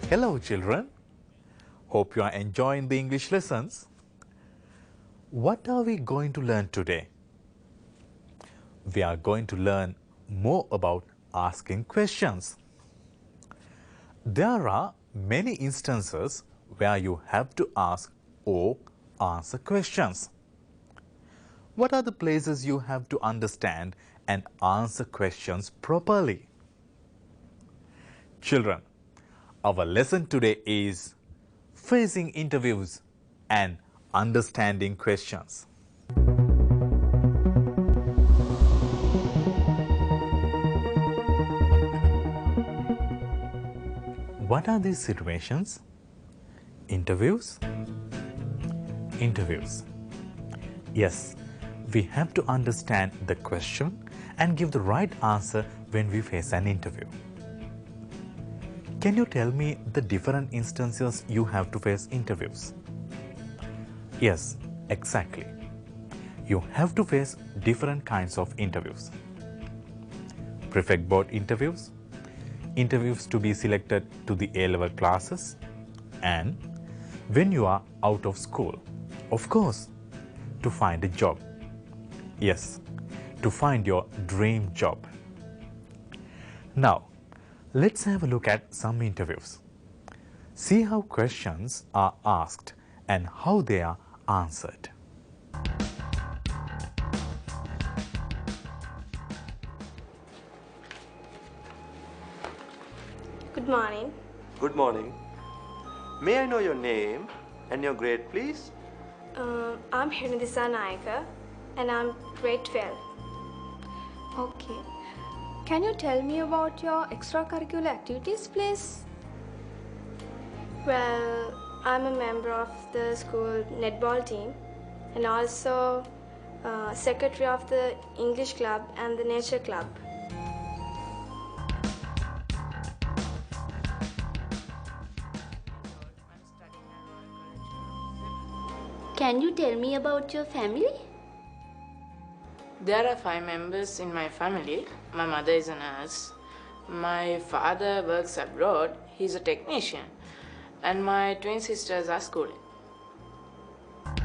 Hello children, hope you are enjoying the English lessons. What are we going to learn today? We are going to learn more about asking questions. There are many instances where you have to ask or answer questions. What are the places you have to understand and answer questions properly? Children, our lesson today is facing interviews and understanding questions. What are these situations? Interviews? Interviews. Yes, we have to understand the question and give the right answer when we face an interview. Can you tell me the different instances you have to face interviews? Yes, exactly. You have to face different kinds of interviews. Prefect board interviews, interviews to be selected to the A-level classes, and when you are out of school, of course, to find a job. Yes, to find your dream job. Now, let's have a look at some interviews. See how questions are asked and how they are answered. Good morning. Good morning. May I know your name and your grade, please? I'm Hiranidisa Nayaka and I'm grade 12. Okay. Can you tell me about your extracurricular activities, please? Well, I'm a member of the school netball team and also secretary of the English club and the nature club. Can you tell me about your family? There are 5 members in my family. My mother is a nurse. My father works abroad. He's a technician. And my twin sisters are schooling. I'm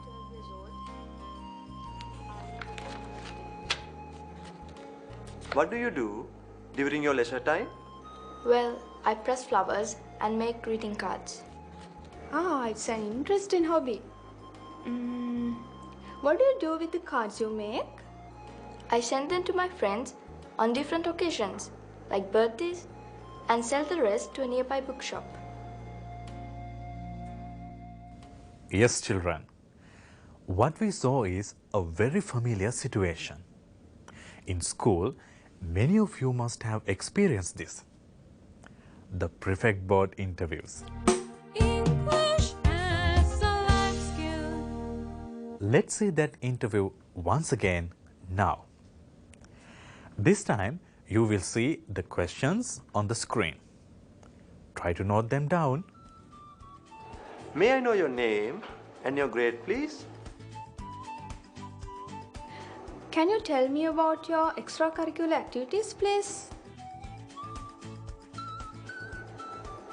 12 years old. What do you do during your leisure time? Well, I press flowers and make greeting cards. Ah, it's an interesting hobby. What do you do with the cards you make? I send them to my friends on different occasions, like birthdays, and sell the rest to a nearby bookshop. Yes, children. What we saw is a very familiar situation. In school, many of you must have experienced this. The prefect board interviews. English as a life skill. Let's see that interview once again now. This time you will see the questions on the screen. Try to note them down. May I know your name and your grade, please? Can you tell me about your extracurricular activities, please?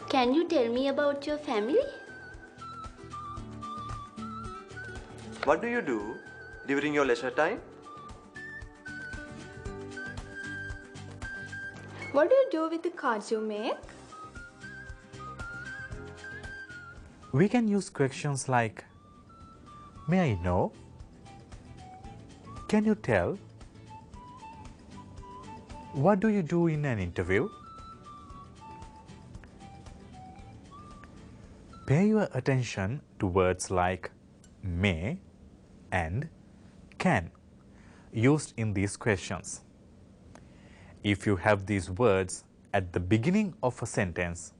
Can you tell me about your family? What do you do during your leisure time? What do you do with the cards you make? We can use questions like, may I know? Can you tell? What do you do in an interview? Pay your attention to words like may and can used in these questions. If you have these words at the beginning of a sentence,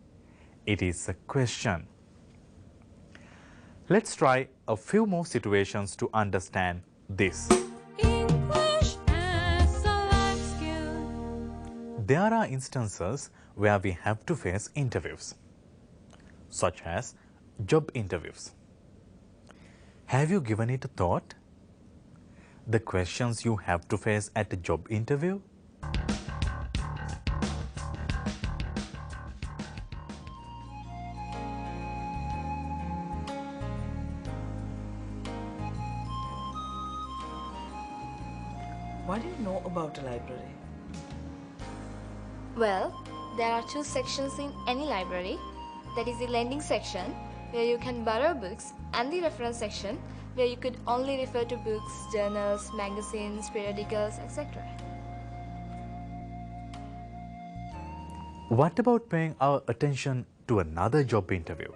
it is a question. Let's try a few more situations to understand this. English as a life skill. There are instances where we have to face interviews, such as job interviews. Have you given it a thought? the questions you have to face at a job interview? What do you know about a library? Well, there are two sections in any library. That is the lending section, where you can borrow books, and the reference section, where you could only refer to books, journals, magazines, periodicals, etc. What about paying our attention to another job interview?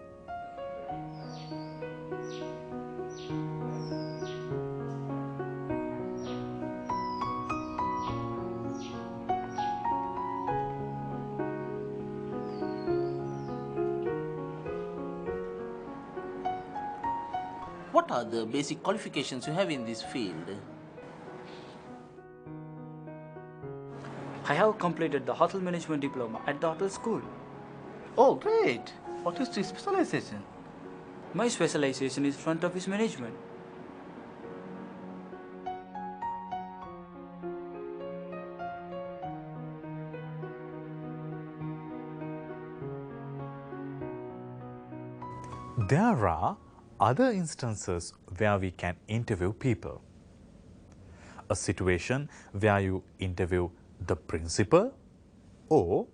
What are the basic qualifications you have in this field? I have completed the hotel management diploma at the hotel school. Oh, great! What is the specialization? My specialization is front office management. There are other instances where we can interview people. A situation where you interview the principal or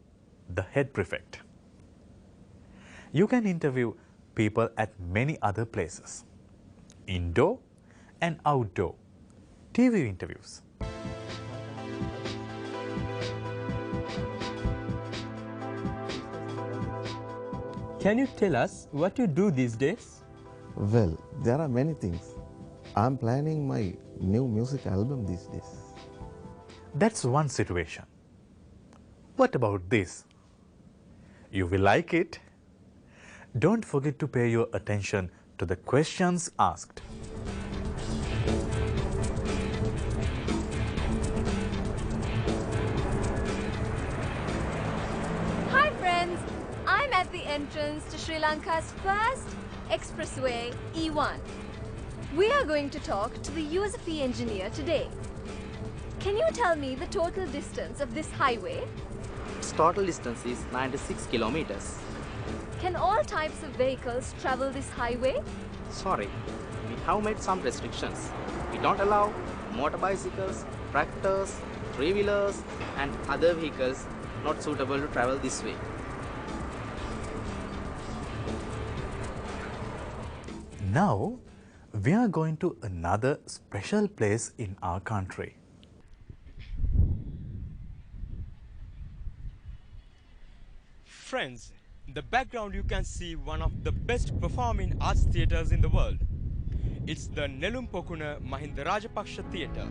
the head prefect. You can interview people at many other places, indoor and outdoor, TV interviews. Can you tell us what you do these days? Well, there are many things. I'm planning my new music album these days. That's one situation. What about this? You will like it. Don't forget to pay your attention to the questions asked. Hi friends, I'm at the entrance to Sri Lanka's first expressway E1. We are going to talk to the USFE engineer today. Can you tell me the total distance of this highway? Its total distance is 96 kilometers. Can all types of vehicles travel this highway? Sorry, we have made some restrictions. We don't allow motorbicycles, tractors, three-wheelers and other vehicles not suitable to travel this way. Now, we are going to another special place in our country. Friends, in the background you can see one of the best performing arts theatres in the world. It's the Nelum Pokuna Mahinda Rajapaksha Theatre.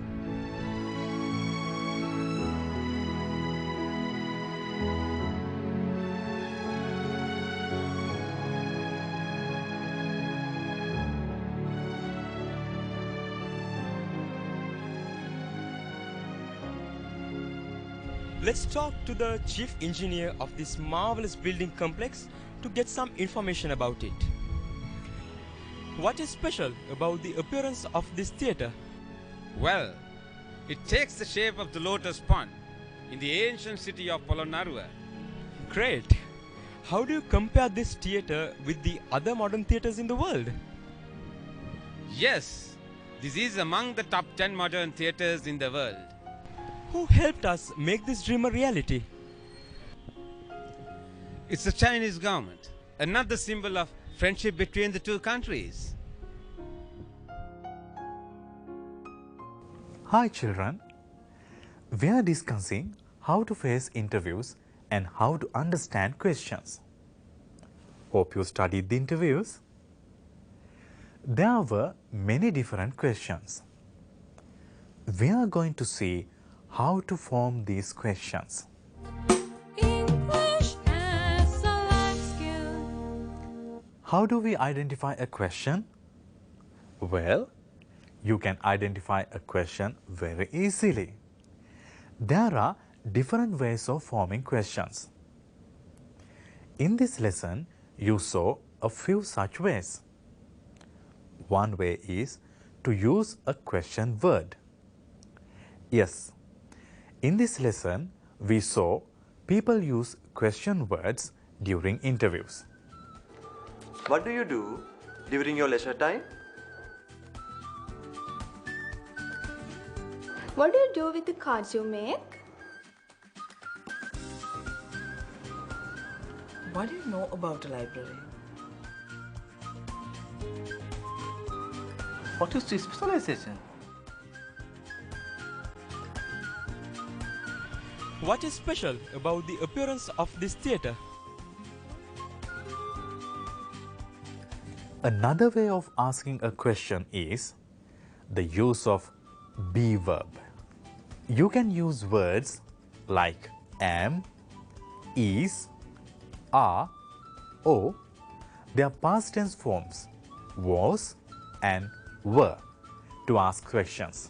Let's talk to the chief engineer of this marvelous building complex to get some information about it. What is special about the appearance of this theatre? Well, it takes the shape of the lotus pond in the ancient city of Polonnaruwa. Great! How do you compare this theatre with the other modern theatres in the world? Yes, this is among the top 10 modern theatres in the world. Who helped us make this dream a reality? It's the Chinese government, another symbol of friendship between the two countries. Hi children, we are discussing how to face interviews and how to understand questions. Hope you studied the interviews. There were many different questions. We are going to see how to form these questions. English as a life skill. How do we identify a question? Well, you can identify a question very easily. There are different ways of forming questions. In this lesson, you saw a few such ways. One way is to use a question word. Yes, in this lesson, we saw people use question words during interviews. What do you do during your leisure time? What do you do with the cards you make? What do you know about a library? What is the specialization? What is special about the appearance of this theatre? Another way of asking a question is the use of be verb. You can use words like am, is, are, or their past tense forms was and were to ask questions.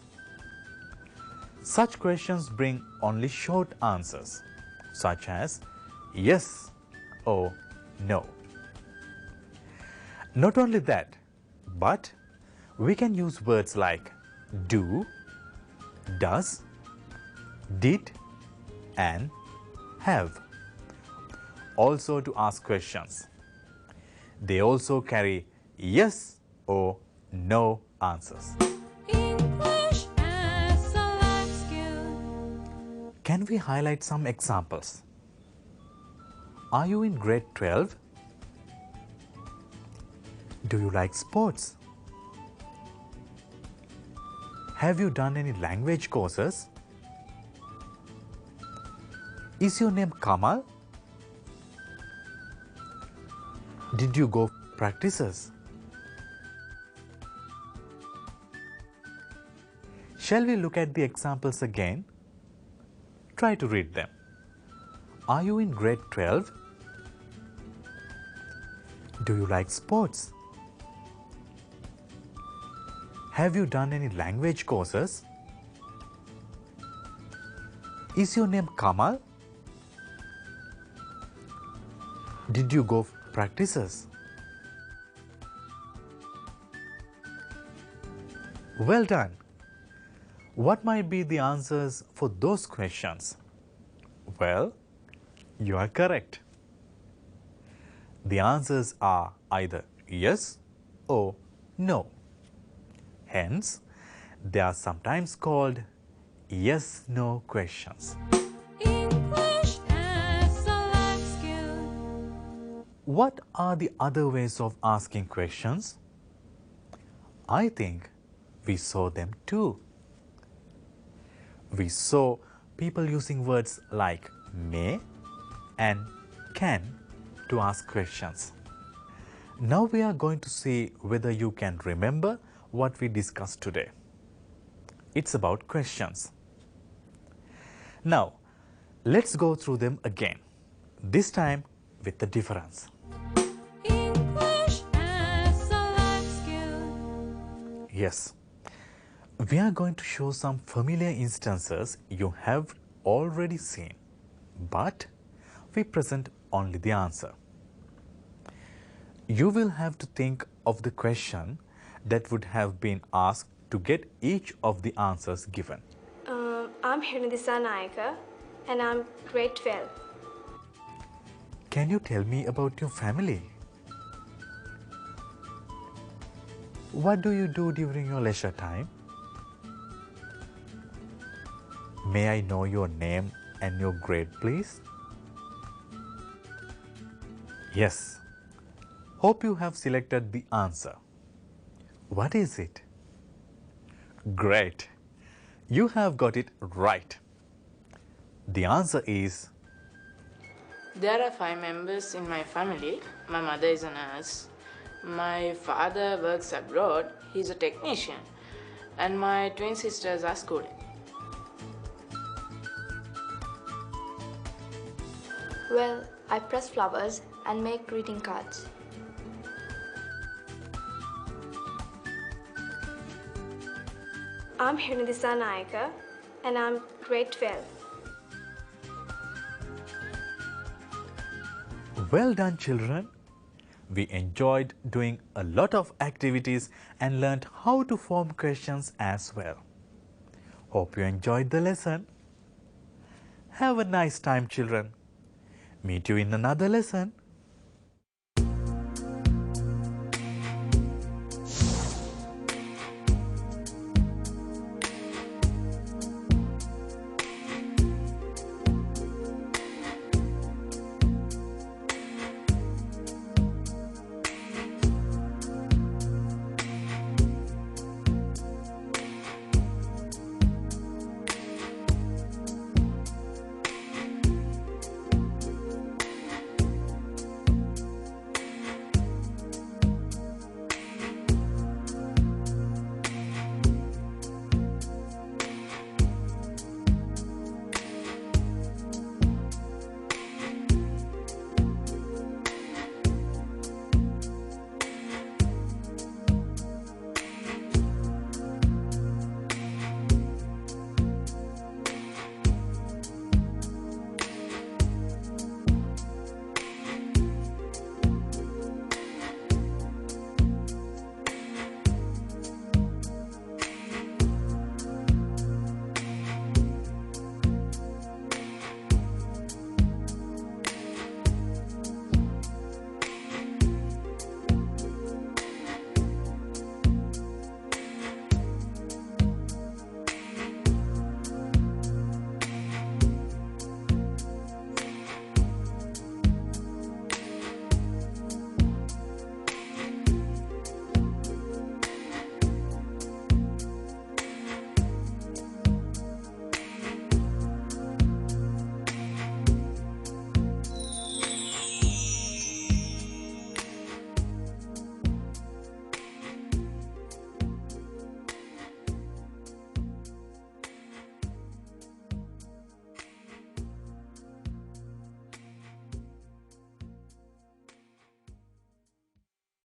Such questions bring only short answers such as yes or no. Not only that, but we can use words like do, does, did and have also to ask questions. They also carry yes or no answers. English as a life skill. Can we highlight some examples? Are you in grade 12? Do you like sports? Have you done any language courses? Is your name Kamal? Did you go practices? Shall we look at the examples again? Try to read them. Are you in grade 12? Do you like sports? Have you done any language courses? Is your name Kamal? Did you go practices? Well done. What might be the answers for those questions? Well, you are correct. The answers are either yes or no. Hence, they are sometimes called yes-no questions. English as a life skill. What are the other ways of asking questions? I think we saw them too. We saw people using words like may and can to ask questions. Now we are going to see whether you can remember what we discussed today. It's about questions. Now, let's go through them again, this time with the difference. English as a life skill. Yes, we are going to show some familiar instances you have already seen, but we present only the answer. You will have to think of the question that would have been asked to get each of the answers given. I'm Hiranidisa Nayaka and I'm grade 12. Can you tell me about your family? What do you do during your leisure time? May I know your name and your grade, please? Yes. Hope you have selected the answer. What is it? Great. You have got it right. The answer is There are 5 members in my family. My mother is a nurse. My father works abroad. He's a technician. And my twin sisters are schooling. Well, I press flowers and make greeting cards. I'm Hiranidisa Nayaka and I'm grade 12. well done, children. We enjoyed doing a lot of activities and learned how to form questions as well. Hope you enjoyed the lesson. Have a nice time, children. Meet you in another lesson.